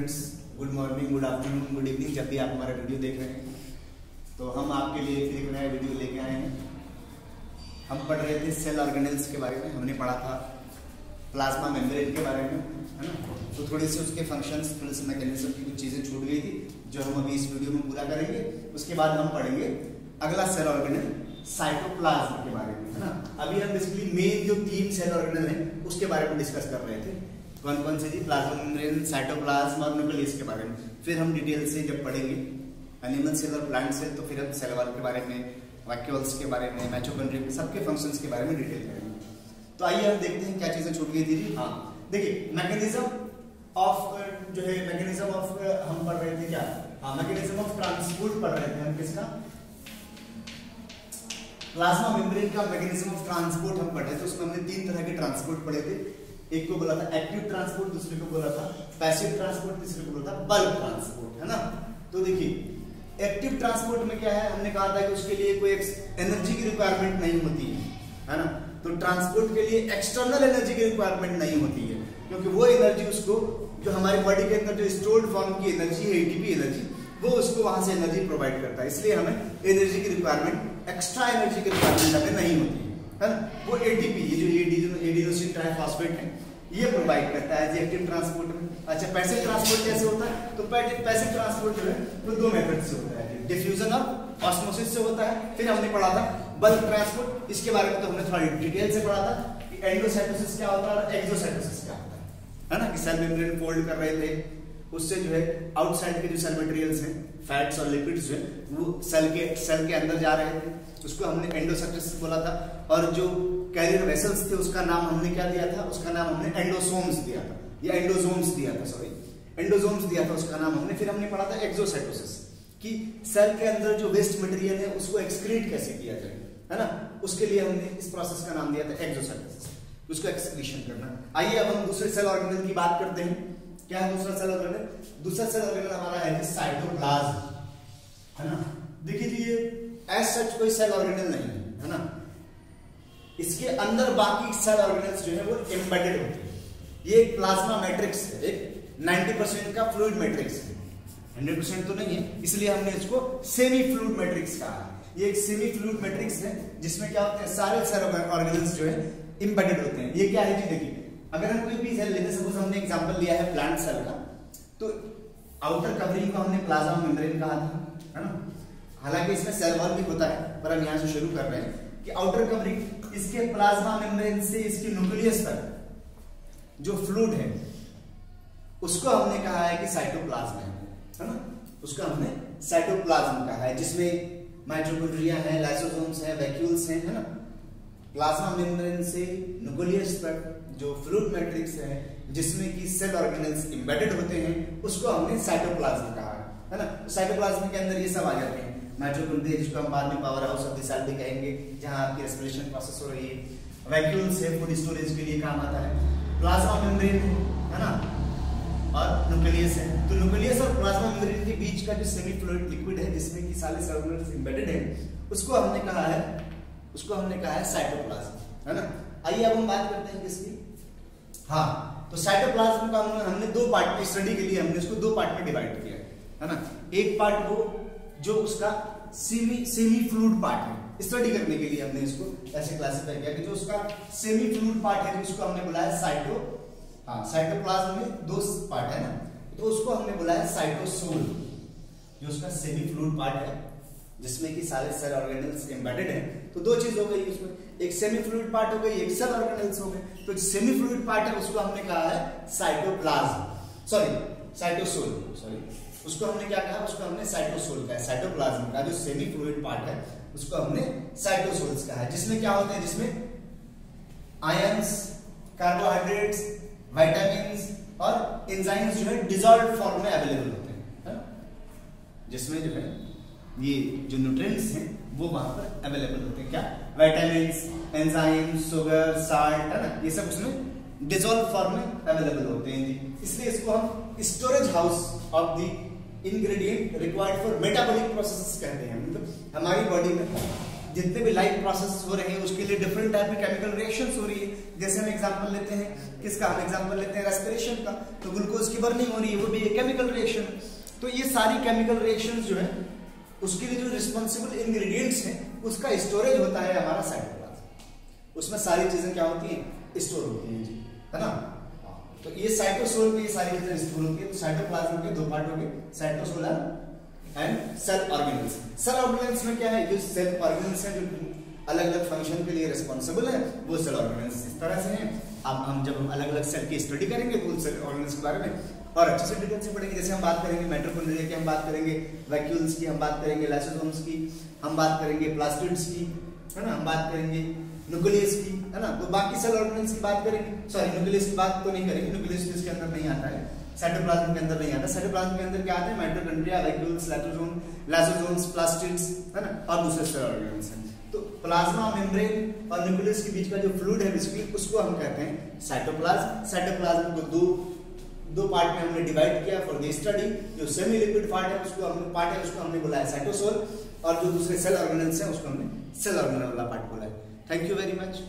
Students, good morning, good afternoon, good evening. जब भी आप हमारा वीडियो देख रहे हैं तो हम आपके लिए फिर एक नया वीडियो लेके आए हैं। हम पढ़ रहे थे सेल ऑर्गेनेल्स के बारे में। हमने पढ़ा था प्लाज्मा मेम्ब्रेन के बारे में, है ना। तो थोड़ी सी उसके फंक्शंस, थोड़ी सी मैकेनिज्म की कुछ चीज़ें छूट गई थी जो हम अभी इस वीडियो में पूरा करेंगे। उसके बाद हम पढ़ेंगे अगला सेल ऑर्गेनेल साइटोप्लाज्म के बारे में, है ना। अभी हम बेसिकली मेन जो 3 सेल ऑर्गेनेल हैं उसके बारे में डिस्कस कर रहे थे। कौन कौन से जी? प्लाज्मा मेम्ब्रेन, साइटोप्लाज्म और न्यूक्लियस के बारे में। फिर हम डिटेल से जब पढ़ेंगे एनिमल सेल और प्लांट सेल तो फिर हम सेल वॉल के बारे में, वैक्यूल्स के बारे में, माइटोकॉन्ड्रिया के सबके फंक्शंस के बारे में डिटेल करेंगे। तो आइए हम देखते हैं क्या चीजें छूट गई थी जी। हाँ देखिए, मैकेनिज्म ऑफ जो है, मैकेनिज्म ऑफ हम पढ़ रहे थे क्या? हाँ, मैकेनिज्म ऑफ ट्रांसपोर्ट पढ़ रहे थे हम। किसका? प्लाज्मा मेम्ब्रेन का मैकेनिज्म ऑफ ट्रांसपोर्ट हम पढ़े थे। उसमें हमने 3 तरह के ट्रांसपोर्ट पढ़े थे। एक को बोला था एक्टिव ट्रांसपोर्ट, दूसरे को बोला था पैसिव ट्रांसपोर्ट, तीसरे को बोला था बल्क ट्रांसपोर्ट, है ना। तो देखिए, एक्टिव ट्रांसपोर्ट में क्या है, हमने कहा था कि उसके लिए कोई एनर्जी की रिक्वायरमेंट नहीं होती है ना। तो ट्रांसपोर्ट के लिए एक्सटर्नल एनर्जी की रिक्वायरमेंट नहीं होती है, क्योंकि वो एनर्जी उसको, जो हमारी बॉडी के अंदर जो स्टोर्ड फॉर्म की एनर्जी है, एटीपी एनर्जी, वो उसको वहां से एनर्जी प्रोवाइड करता है। इसलिए हमें एनर्जी की रिक्वायरमेंट, एक्स्ट्रा एनर्जी की रिक्वायरमेंट हमें नहीं होती है ना। वो एटीपी, ये जो एडिनोसिन ट्राइफॉस्फेट है, ये प्रोवाइड करता है एक्टिव ट्रांसपोर्ट में। अच्छा, पैसिव ट्रांसपोर्ट कैसे होता है? तो पैसिव ट्रांसपोर्ट जो है वो 2 मेथड से होता है, डिफ्यूजन और ऑस्मोसिस से होता है। फिर हमने पढ़ा था बल्क ट्रांसपोर्ट। इसके बारे में तो हमने थोड़ा डिटेल से पढ़ा था कि एंडोसाइटोसिस क्या होता है और एक्सोसाइटोसिस क्या होता है ना। कि सेल मेम्ब्रेन फोल्ड कर रहे थे, उससे जो है आउटसाइड के जो सेल मटेरियल्स हैं, फैट्स और लिपिड्स जो है, वो सेल के अंदर जा रहे थे, उसको हमने एंडोसाइटोसिस बोला था। और जो कैरियर वेसल्स थे उसका नाम हमने क्या दिया था? उसका नाम हमने एंडोसोम्स दिया था, या एंडोसोम्स दिया था, सॉरी एंडोसोम्स दिया था उसका नाम हमने। फिर हमने पढ़ा था एक्सोसाइटोसिस, कि सेल के अंदर जो वेस्ट मटेरियल है उसको एक्सक्रीट कैसे किया जाए, है ना। उसके लिए हमने इस प्रोसेस का नाम दिया था एक्सोसाइटोसिस, उसको एक्सक्रीशन करना। आइए अब हम दूसरे सेल ऑर्गेनेल की बात करते हैं। क्या है दूसरा सेल ऑर्गेनेल? दूसरा सेल ऑर्गेनेल हमारा है साइटोप्लाज्म, है ना। देखिए जी, ये एज सच कोई सेल ऑर्गेनेल नहीं है ना। इसके अंदर बाकी सेल ऑर्गेनेल्स जो है वो एम्बेडेड होते हैं। ये एक प्लाज्मा मैट्रिक्स है, एक 90% का फ्लूइड मैट्रिक्स है, 100% तो नहीं है, इसलिए हमने इसको सेमी फ्लूइड मैट्रिक्स कहा है। ये एक सेमी फ्लूइड मैट्रिक्स है जिसमें क्या होते हैं, सारे सेल ऑर्गेनेल्स जो है एम्बेडेड होते हैं। ये क्या है जी? देखिए, अगर हम कोई भी सेल लेते, सपोज हमने एग्जांपल लिया है प्लांट सेल का, तो आउटर कवरिंग को हमने प्लाज्मा मेम्ब्रेन कहा था, है ना। हालांकि इसमें सेल वॉल भी होता है, पर हम यहाँ से शुरू कर रहे हैं कि आउटर कवरिंग, इसके प्लाज्मा मेम्ब्रेन से इसके न्यूक्लियस तक जो फ्लूइड है उसको हमने कहा है कि साइटोप्लाज्म है ना। उसको हमने साइटोप्लाज्म कहा है, जिसमें माइटोकॉन्ड्रिया है, लाइसोसोम्स है, वैक्यूल्स हैं, है ना। प्लाज्मा मेम्ब्रेन से न्यूक्लियस तक जो फ्लूइड मैट्रिक्स है, जिसमें कि सेल ऑर्गेनेल्स एम्बेडेड होते हैं, उसको हमने साइटोप्लाज्म कहा है ना। तो साइटोप्लाज्म के अंदर ये सब आ जाते हैं। माइटोकॉन्ड्रिया, जिसको हम बाद में power house of the cell भी कहेंगे, जहां आपकी रेस्पिरेशन प्रोसेस हो रही है। वैक्यूल्स है, फूड स्टोरेज के लिए काम आता है। प्लाज्मा मेम्ब्रेन है ना, और न्यूक्लियस है। तो न्यूक्लियस और प्लाज्मा मेम्ब्रेन के बीच का जो सेमी फ्लूइड लिक्विड है, जिसमें कि सारे सेल ऑर्गेनेल्स एम्बेडेड है, उसको हमने कहा है साइटोप्लाज्म, है ना। आइए अब हम बात करते हैं किसकी? हाँ, तो साइटोप्लाज्म का हमने 2 पार्ट में स्टडी के लिए हमने इसको 2 पार्ट में डिवाइड किया है ना। एक पार्ट वो जो उसका सेमी फ्लूइड पार्ट है, स्टडी करने के लिए हमने इसको ऐसे क्लासिफाई किया कि जो उसका सेमी फ्लूइड पार्ट है, जिसको हमने बुलाया साइटोप्लाज्म में 2 पार्ट है ना, तो उसको हमने बुलाया साइटोसोल। जो उसका सेमी फ्लूइड पार्ट है, जिसमें कि सारे सेल ऑर्गेनेल्स एम्बेडेड हैं। तो 2 चीज हो गई उसमें, एक सेमी फ्लूइड पार्ट हो गई, एक सेल ऑर्गेनेल्स हो गए। तो सेमी फ्लूइड पार्ट है उसको हमने कहा है साइटोसोल, उसको हमने क्या कहा? उसको हमने साइटोसोल कहा है। साइटोप्लाज्म का जो सेमी फ्लूइड पार्ट है उसको हमने साइटोसोल्स कहा है, जिसमें क्या होते हैं? जिसमें आयंस, कार्बोहाइड्रेट्स, विटामिन्स और एंजाइम्स जो है डिसॉल्व्ड फॉर्म में अवेलेबल होते हैं, है ना? जिसमें जो है ये जो न्यूट्रिएंट्स हैं वो वहां पर अवेलेबल होते हैं। क्या? विटामिन्स, एंजाइम्स, शुगर, साल्ट, है ना, ये सब उसमें डिसॉल्व फॉर्म में अवेलेबल होते हैं जी। इसलिए इसको हम storage house of the ingredient required for metabolic processes कहते हैं। मतलब हमारी बॉडी में जितने भी लाइफ प्रोसेस हो रहे हैं उसके लिए डिफरेंट टाइप में केमिकल रिएक्शंस हो रही है। जैसे हम एग्जांपल लेते हैं किसका, हम एग्जांपल लेते हैं रेस्पिरेशन का, तो ग्लूकोज की बर्निंग हो रही है, वो भी एक केमिकल रिएक्शन। तो ये सारी केमिकल रिएक्शंस जो है उसके लिए जो रिस्पॉन्सिबल इंग्रेडिएंट्स हैं उसका स्टोरेज होता है हमारा साइटोप्लाज्म। उसमें सारी चीजें क्या होती हैं, स्टोर होती हैं जी, है ना। तो ये साइटोसोल पे ये सारी चीजें स्टोर होती है। तो साइटोप्लाज्म के दो पार्ट हो गए, cytosolic and cell organelles. Cell organelles में क्या है, जो सेल ऑर्गेनेल्स हैं जो अलग अलग फंक्शन के लिए रिस्पॉन्सिबल है वो सेल ऑर्गेनेल्स इस तरह से हैं। अब हम जब हम अलग अलग सेल की स्टडी करेंगे तो उन सेल ऑर्गेनेल्स के बारे में और अच्छे से डिटेल से पढ़ेंगे। जैसे हम बात करेंगे माइटोकॉन्ड्रिया की, हम बात करेंगे वैक्यूल्स की, हम बात करेंगे लाइसोसोम्स की, हम बात करेंगे प्लास्टिड्स की, है ना, हम बात करेंगे न्यूक्लियस की, है ना। तो बाकी सेल ऑर्गेनेल्स की बात करेंगे, सॉरी न्यूक्लियस की बात तो नहीं करेंगे, न्यूक्लियस इसके अंदर नहीं आता है, साइटोप्लाज्म के अंदर नहीं आता। साइटोप्लाज्म के अंदर क्या आते हैं, माइटोकॉन्ड्रिया, वैक्यूल्स, लाइसोसोम्स, प्लास्टिड्स, है ना, और दूसरे सेल ऑर्गेनेल्स हैं। तो प्लाज्मा मेम्ब्रेन और न्यूक्लियस के बीच का जो फ्लूइड है बेसिकली उसको हम कहते हैं साइटोप्लाज्म। साइटोप्लाज्म को दो पार्ट में हमने डिवाइड किया फॉर द स्टडी। जो सेमी लिक्विड पार्ट है उसको हमने बोला है साइटोसोल, और जो दूसरे सेल ऑर्गेनेल्स हैं उसको हमने सेल ऑर्गेनेल वाला पार्ट बोला है। Thank you very much.